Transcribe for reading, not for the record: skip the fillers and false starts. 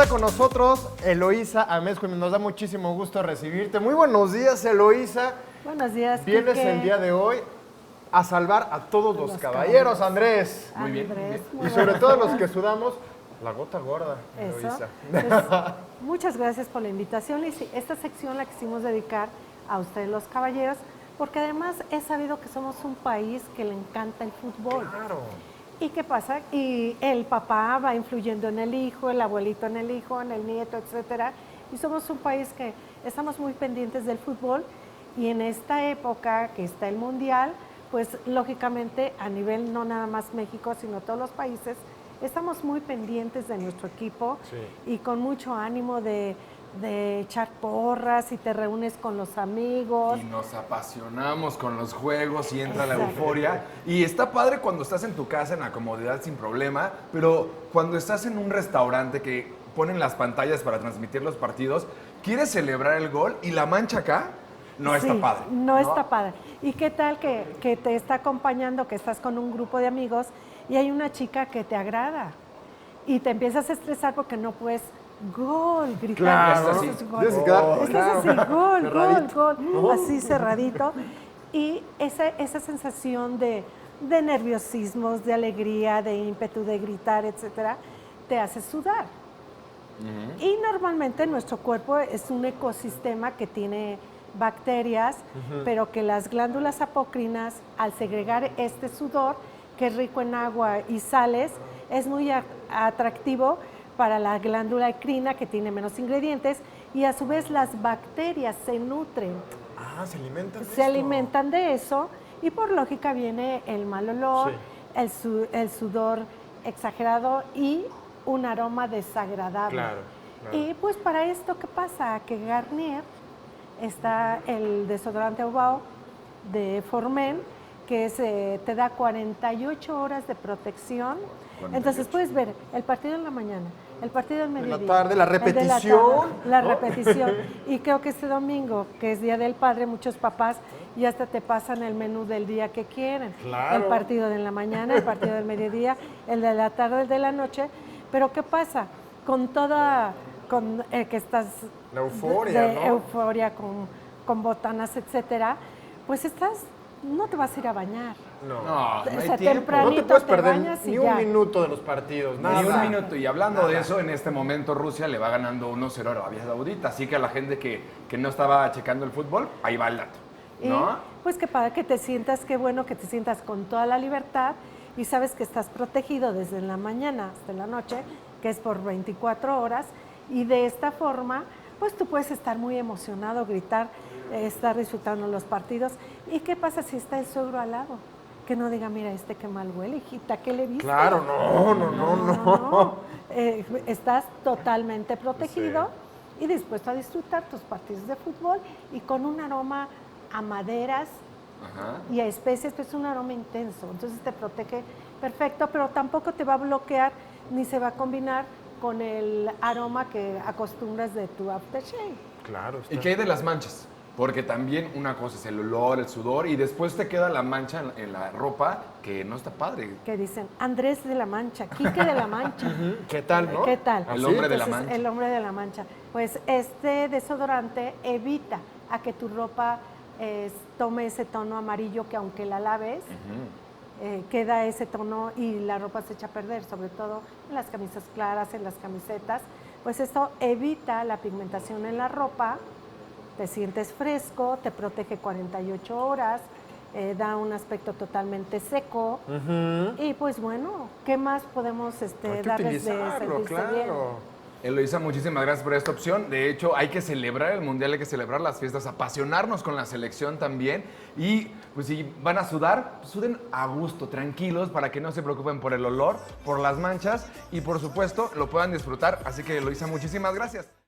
está con nosotros Eloísa Amezcua y nos da muchísimo gusto recibirte. Muy buenos días, Eloísa. Buenos días, Vienes Quique. el día de hoy a salvar a todos los caballeros, Andrés. Muy bien. Y sobre todo los que sudamos la gota gorda, Eso. Eloísa. Pues, muchas gracias por la invitación. Y sí, esta sección la quisimos dedicar a ustedes los caballeros, porque además he sabido que somos un país que le encanta el fútbol. Claro. ¿Y qué pasa? Y el papá va influyendo en el hijo, el abuelito en el hijo, en el nieto, etcétera. Y somos un país que estamos muy pendientes del fútbol. Y en esta época que está el Mundial, pues lógicamente a nivel no nada más México, sino todos los países, estamos muy pendientes de nuestro equipo y con mucho ánimo de echar porras y te reúnes con los amigos. Y nos apasionamos con los juegos y entra la euforia. Y está padre cuando estás en tu casa, en la comodidad, sin problema, pero cuando estás en un restaurante que ponen las pantallas para transmitir los partidos, quieres celebrar el gol y la mancha acá no está padre. No está padre. ¿Y qué tal que te está acompañando, que estás con un grupo de amigos y hay una chica que te agrada y te empiezas a estresar porque no puedes gol, gritar. Claro. Entonces, gol. Tienes que quedar- Estás así, gol, cerradito. gol, así cerradito. Y esa sensación de nerviosismos, de alegría, de ímpetu, de gritar, etcétera, te hace sudar. Y normalmente nuestro cuerpo es un ecosistema que tiene bacterias, pero que las glándulas apocrinas, al segregar este sudor, que es rico en agua y sales, es muy atractivo para la glándula endocrina, que tiene menos ingredientes, y a su vez las bacterias se nutren, Ah, se alimentan de se esto. alimentan de eso, y por lógica viene el mal olor, el sudor exagerado y un aroma desagradable. Claro. Y pues para esto, ¿qué pasa? Que Garnier está el desodorante Ovao de Formen, que te da 48 horas de protección. 48. Entonces puedes ver el partido en la mañana, el partido del mediodía. tarde, la el de repetición, la ¿no? repetición. Y creo que este domingo, que es Día del Padre, muchos papás ya hasta te pasan el menú del día que quieren. Claro. El partido de la mañana, el partido del mediodía, el de la tarde, el de la noche. Pero ¿qué pasa? Con toda, que estás... La euforia, de ¿no? euforia, con botanas, etcétera, pues no te vas a ir a bañar. No. No, no O hay sea, tiempo. temprano. No te puedes te perder bañas y ni ya. un minuto de los partidos, nada. Ni un minuto. Y hablando Nada. de eso, en este momento Rusia le va ganando 1-0 a Arabia Saudita. Así que a la gente que no estaba checando el fútbol, ahí va el dato. Y ¿No? pues qué padre que te sientas, qué bueno que te sientas con toda la libertad y sabes que estás protegido desde la mañana hasta la noche, que es por 24 horas, y de esta forma, pues tú puedes estar muy emocionado, gritar, estar disfrutando los partidos. ¿Y qué pasa si está el suegro al lado? Que no diga, mira, qué mal huele, hijita, ¿qué le viste? Claro, no. Estás totalmente protegido y dispuesto a disfrutar tus partidos de fútbol y con un aroma a maderas Ajá. y a especies, pues es un aroma intenso. Entonces te protege perfecto, pero tampoco te va a bloquear ni se va a combinar con el aroma que acostumbras de tu aftershave. Claro. ¿Y qué hay de las manchas? Porque también una cosa es el olor, el sudor, y después te queda la mancha en la ropa que no está padre. Que dicen, Andrés de la Mancha, Quique de la Mancha. ¿Qué tal, no? ¿Qué tal? El hombre de la Entonces, mancha. El hombre de la mancha. Pues este desodorante evita a que tu ropa tome ese tono amarillo que aunque la laves, queda ese tono y la ropa se echa a perder, sobre todo en las camisas claras, en las camisetas. Pues esto evita la pigmentación en la ropa, te sientes fresco, te protege 48 horas, da un aspecto totalmente seco. Y pues bueno, ¿qué más podemos Hay que darles de utilizarlo, sentirse bien? claro. Eloísa, muchísimas gracias por esta opción. De hecho, hay que celebrar el Mundial, hay que celebrar las fiestas, apasionarnos con la selección también. Y pues si van a sudar, pues, suden a gusto, tranquilos, para que no se preocupen por el olor, por las manchas y por supuesto lo puedan disfrutar. Así que Eloísa, muchísimas gracias.